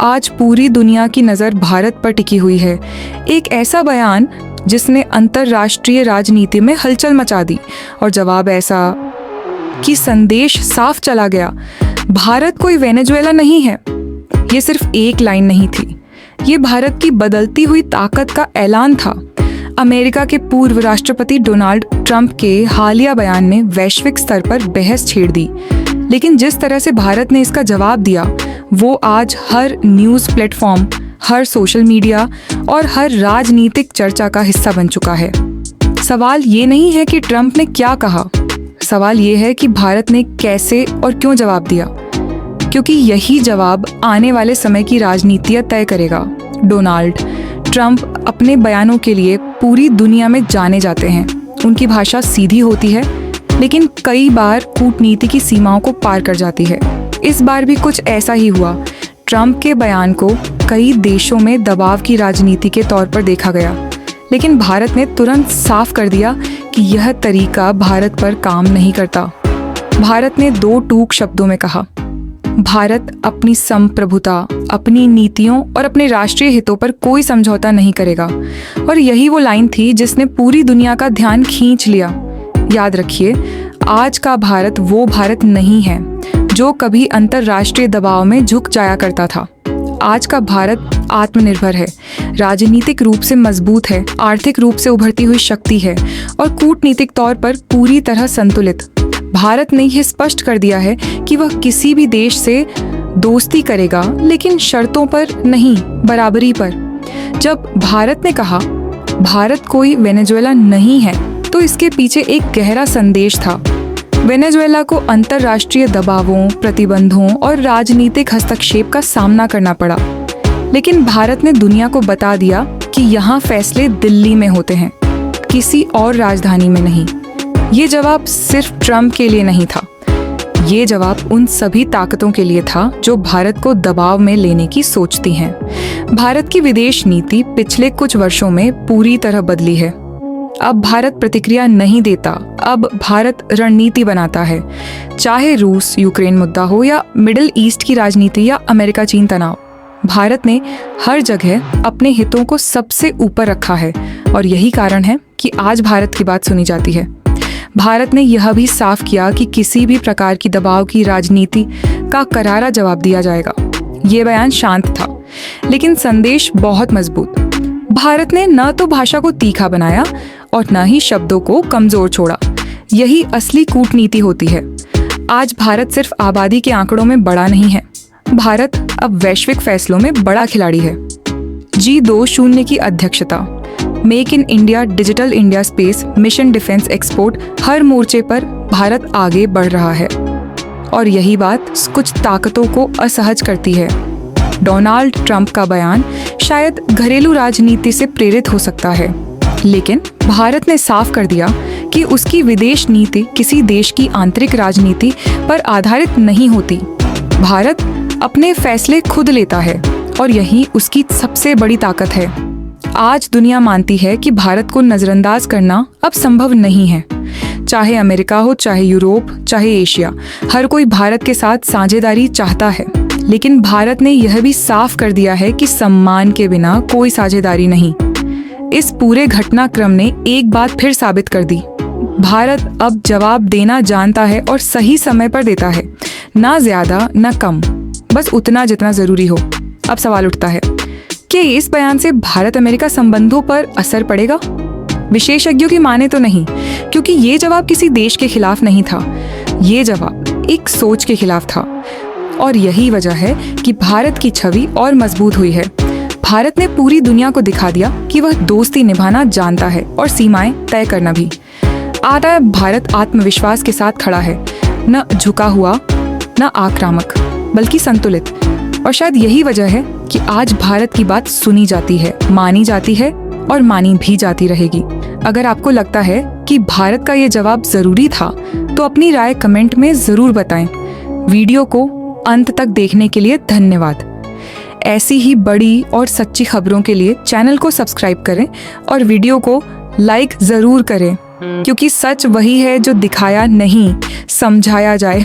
आज पूरी दुनिया की नज़र भारत पर टिकी हुई है। एक ऐसा बयान जिसने अंतर्राष्ट्रीय राजनीति में हलचल मचा दी, और जवाब ऐसा कि संदेश साफ चला गया। भारत कोई वेनेजुएला नहीं है। ये सिर्फ एक लाइन नहीं थी, ये भारत की बदलती हुई ताकत का ऐलान था। अमेरिका के पूर्व राष्ट्रपति डोनाल्ड ट्रंप के हालिया बयान ने वैश्विक स्तर पर बहस छेड़ दी, लेकिन जिस तरह से भारत ने इसका जवाब दिया वो आज हर न्यूज़ प्लेटफॉर्म, हर सोशल मीडिया और हर राजनीतिक चर्चा का हिस्सा बन चुका है। सवाल ये नहीं है कि ट्रंप ने क्या कहा, सवाल ये है कि भारत ने कैसे और क्यों जवाब दिया, क्योंकि यही जवाब आने वाले समय की राजनीति तय करेगा। डोनाल्ड ट्रंप अपने बयानों के लिए पूरी दुनिया में जाने जाते हैं। उनकी भाषा सीधी होती है, लेकिन कई बार कूटनीति की सीमाओं को पार कर जाती है। इस बार भी कुछ ऐसा ही हुआ। ट्रंप के बयान को कई देशों में दबाव की राजनीति के तौर पर देखा गया, लेकिन भारत ने तुरंत साफ कर दिया कि यह तरीका भारत पर काम नहीं करता। भारत ने दो टूक शब्दों में कहा, भारत अपनी संप्रभुता, अपनी नीतियों और अपने राष्ट्रीय हितों पर कोई समझौता नहीं करेगा। और यही वो लाइन थी जिसने पूरी दुनिया का ध्यान खींच लिया। याद रखिए, आज का भारत वो भारत नहीं है जो कभी अंतर्राष्ट्रीय दबाव में झुक जाया करता था। आज का भारत आत्मनिर्भर है, राजनीतिक रूप से मजबूत है, आर्थिक रूप से उभरती हुई शक्ति है और कूटनीतिक तौर पर पूरी तरह संतुलित। भारत ने यह स्पष्ट कर दिया है कि वह किसी भी देश से दोस्ती करेगा, लेकिन शर्तों पर नहीं, बराबरी पर। जब भारत ने कहा भारत कोई वेनेजुएला नहीं है, तो इसके पीछे एक गहरा संदेश था। वेनेजुएला को अंतर्राष्ट्रीय दबावों, प्रतिबंधों और राजनीतिक हस्तक्षेप का सामना करना पड़ा, लेकिन भारत ने दुनिया को बता दिया कि यहाँ फैसले दिल्ली में होते हैं, किसी और राजधानी में नहीं। ये जवाब सिर्फ ट्रंप के लिए नहीं था, ये जवाब उन सभी ताकतों के लिए था जो भारत को दबाव में लेने की सोचती हैं। भारत की विदेश नीति पिछले कुछ वर्षों में पूरी तरह बदली है। अब भारत प्रतिक्रिया नहीं देता, अब भारत रणनीति बनाता है। चाहे रूस यूक्रेन मुद्दा हो या मिडिल ईस्ट की राजनीति या अमेरिका चीन तनाव, भारत ने हर जगह अपने हितों को सबसे ऊपर रखा है। और यही कारण है कि आज भारत की बात सुनी जाती है। भारत ने यह भी साफ किया कि किसी भी प्रकार की दबाव की राजनीति का करारा जवाब दिया जाएगा। ये बयान शांत था, लेकिन संदेश बहुत मजबूत। भारत ने न तो भाषा को तीखा बनाया और न ही शब्दों को कमजोर छोड़ा। यही असली कूटनीति होती है। आज भारत सिर्फ आबादी के आंकड़ों में बड़ा नहीं है, भारत अब वैश्विक फैसलों में बड़ा खिलाड़ी है। G20 की अध्यक्षता, make in India, digital India space, mission defence export, हर मोर्चे पर भारत आगे बढ़ रहा है। और यही बात कुछ ताकतों को असहज करती है। डोनाल्ड ट्रंप का बयान शायद घरेलू राजनीति से प्रेरित हो सकता है, लेकिन भारत ने साफ कर दिया कि उसकी विदेश नीति किसी देश की आंतरिक राजनीति पर आधारित नहीं होती। भारत अपने फैसले खुद लेता है और यही उसकी सबसे बड़ी ताकत है। आज दुनिया मानती है कि भारत को नजरअंदाज करना अब संभव नहीं है। चाहे अमेरिका हो, चाहे यूरोप, चाहे एशिया, हर कोई भारत के साथ साझेदारी चाहता है, लेकिन भारत ने यह भी साफ कर दिया है कि सम्मान के बिना कोई साझेदारी नहीं। इस पूरे घटनाक्रम ने एक बात फिर साबित कर दी, भारत अब जवाब देना जानता है और सही समय पर देता है, ना ज्यादा ना कम, बस उतना जितना जरूरी हो। अब सवाल उठता है, क्या इस बयान से भारत अमेरिका संबंधों पर असर पड़ेगा? विशेषज्ञों की माने तो नहीं, क्योंकि ये जवाब किसी देश के खिलाफ नहीं था, ये जवाब एक सोच के खिलाफ था। और यही वजह है कि भारत की छवि और मजबूत हुई है। भारत ने पूरी दुनिया को दिखा दिया कि वह दोस्ती निभाना जानता है और सीमाएं तय करना भी। आज भारत आत्मविश्वास के साथ खड़ा है, न झुका हुआ न आक्रामक, बल्कि संतुलित। और शायद यही वजह है कि आज भारत की बात सुनी जाती है, मानी जाती है और मानी भी जाती रहेगी। अगर आपको लगता है कि भारत का ये जवाब जरूरी था, तो अपनी राय कमेंट में जरूर बताएं। वीडियो को अंत तक देखने के लिए धन्यवाद। ऐसी ही बड़ी और सच्ची खबरों के लिए चैनल को सब्सक्राइब करें और वीडियो को लाइक जरूर करें, क्योंकि सच वही है जो दिखाया नहीं, समझाया जाए।